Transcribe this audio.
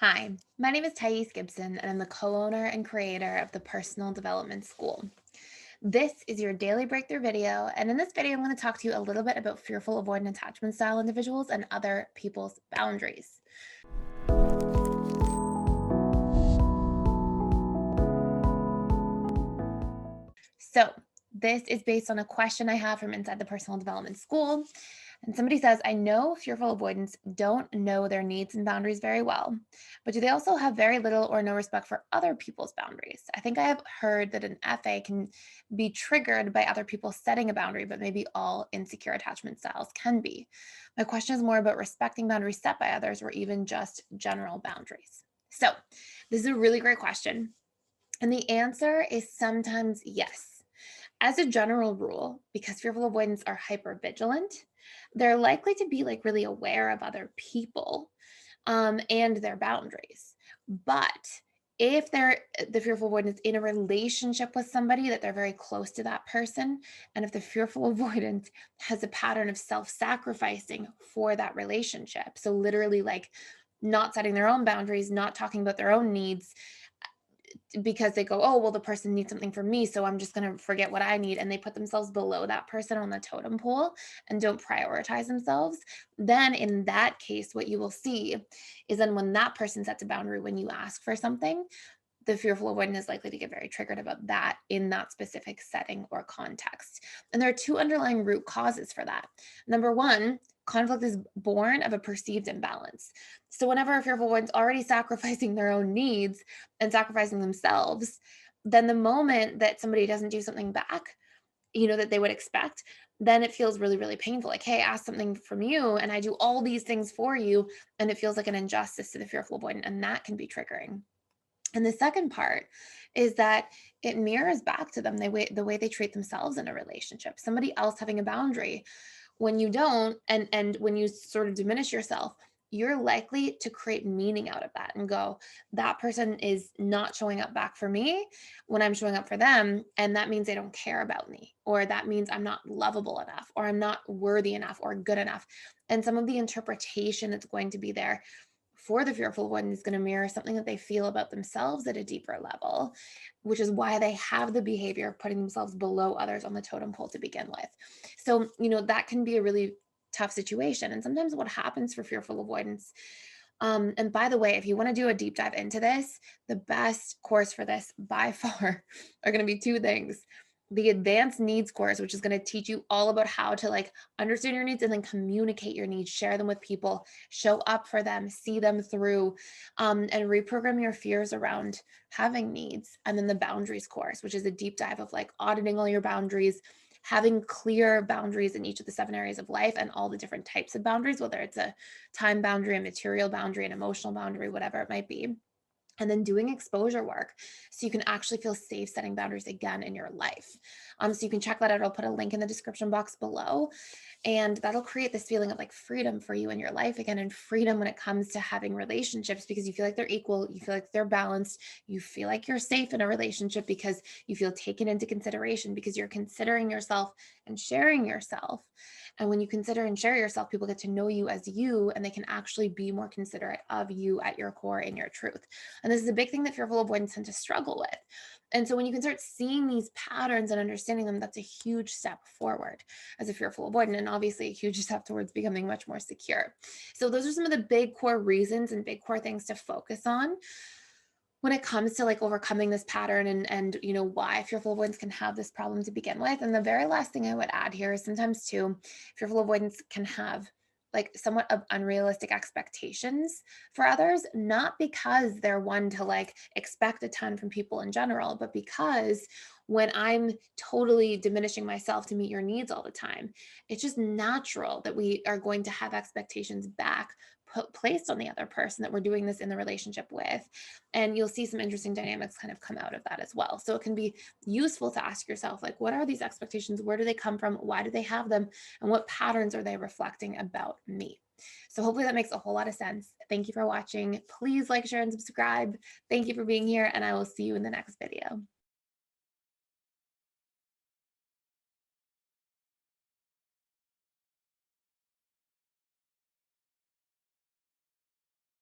Hi, my name is Gibson, and I'm the co-owner and creator of the Personal Development School. This is your daily breakthrough video, and in this video, I'm going to talk to you a little bit about fearful avoidant attachment style individuals and other people's boundaries. So, this is based on a question I have from inside the Personal Development School. And somebody says, I know fearful avoidants don't know their needs and boundaries very well, but do they also have very little or no respect for other people's boundaries? I think I have heard that an FA can be triggered by other people setting a boundary, but maybe all insecure attachment styles can be. My question is more about respecting boundaries set by others or even just general boundaries. So, this is a really great question. And the answer is sometimes yes. As a general rule, because fearful avoidants are hyper vigilant, they're likely to be like really aware of other people and their boundaries. But if the fearful avoidant is in a relationship with somebody that they're very close to that person, and if the fearful avoidant has a pattern of self-sacrificing for that relationship, so literally like not setting their own boundaries, not talking about their own needs, because they go, oh, well, the person needs something from me, so I'm just going to forget what I need. And they put themselves below that person on the totem pole and don't prioritize themselves. Then, in that case, what you will see is then when that person sets a boundary when you ask for something, the fearful avoidant is likely to get very triggered about that in that specific setting or context. And there are two underlying root causes for that. Number one, conflict is born of a perceived imbalance. So whenever a fearful avoidant's already sacrificing their own needs and sacrificing themselves, then the moment that somebody doesn't do something back, that they would expect, then it feels really, really painful. Like, hey, I asked something from you and I do all these things for you. And it feels like an injustice to the fearful avoidant. And that can be triggering. And the second part is that it mirrors back to them the way they treat themselves in a relationship. Somebody else having a boundary when you don't, and when you sort of diminish yourself, you're likely to create meaning out of that and go, that person is not showing up back for me when I'm showing up for them. And that means they don't care about me, or that means I'm not lovable enough, or I'm not worthy enough, or good enough. And some of the interpretation that's going to be there for the fearful one is going to mirror something that they feel about themselves at a deeper level, which is why they have the behavior of putting themselves below others on the totem pole to begin with. So, that can be a really tough situation. And sometimes what happens for fearful avoidance, and by the way, if you want to do a deep dive into this, the best course for this by far are going to be two things: the advanced needs course, which is going to teach you all about how to like understand your needs and then communicate your needs, share them with people, show up for them, see them through, and reprogram your fears around having needs. And then the boundaries course, which is a deep dive of like auditing all your boundaries, having clear boundaries in each of the 7 areas of life and all the different types of boundaries, whether it's a time boundary, a material boundary, an emotional boundary, whatever it might be, and then doing exposure work so you can actually feel safe setting boundaries again in your life. So you can check that out. I'll put a link in the description box below, and that'll create this feeling of like freedom for you in your life again, and freedom when it comes to having relationships, because you feel like they're equal, you feel like they're balanced, you feel like you're safe in a relationship because you feel taken into consideration, because you're considering yourself and sharing yourself. And when you consider and share yourself, people get to know you as you, and they can actually be more considerate of you at your core in your truth. And this is a big thing that fearful avoidants tend to struggle with. And so when you can start seeing these patterns and understanding them, that's a huge step forward as a fearful avoidant, and obviously a huge step towards becoming much more secure. So those are some of the big core reasons and big core things to focus on when it comes to like overcoming this pattern, and why fearful avoidance can have this problem to begin with. And the very last thing I would add here is sometimes too, fearful avoidance can have like somewhat of unrealistic expectations for others, not because they're one to like expect a ton from people in general, but because when I'm totally diminishing myself to meet your needs all the time, it's just natural that we are going to have expectations back placed on the other person that we're doing this in the relationship with. And you'll see some interesting dynamics kind of come out of that as well. So it can be useful to ask yourself, like, what are these expectations? Where do they come from? Why do they have them? And what patterns are they reflecting about me? So hopefully that makes a whole lot of sense. Thank you for watching. Please like, share, and subscribe. Thank you for being here, and I will see you in the next video.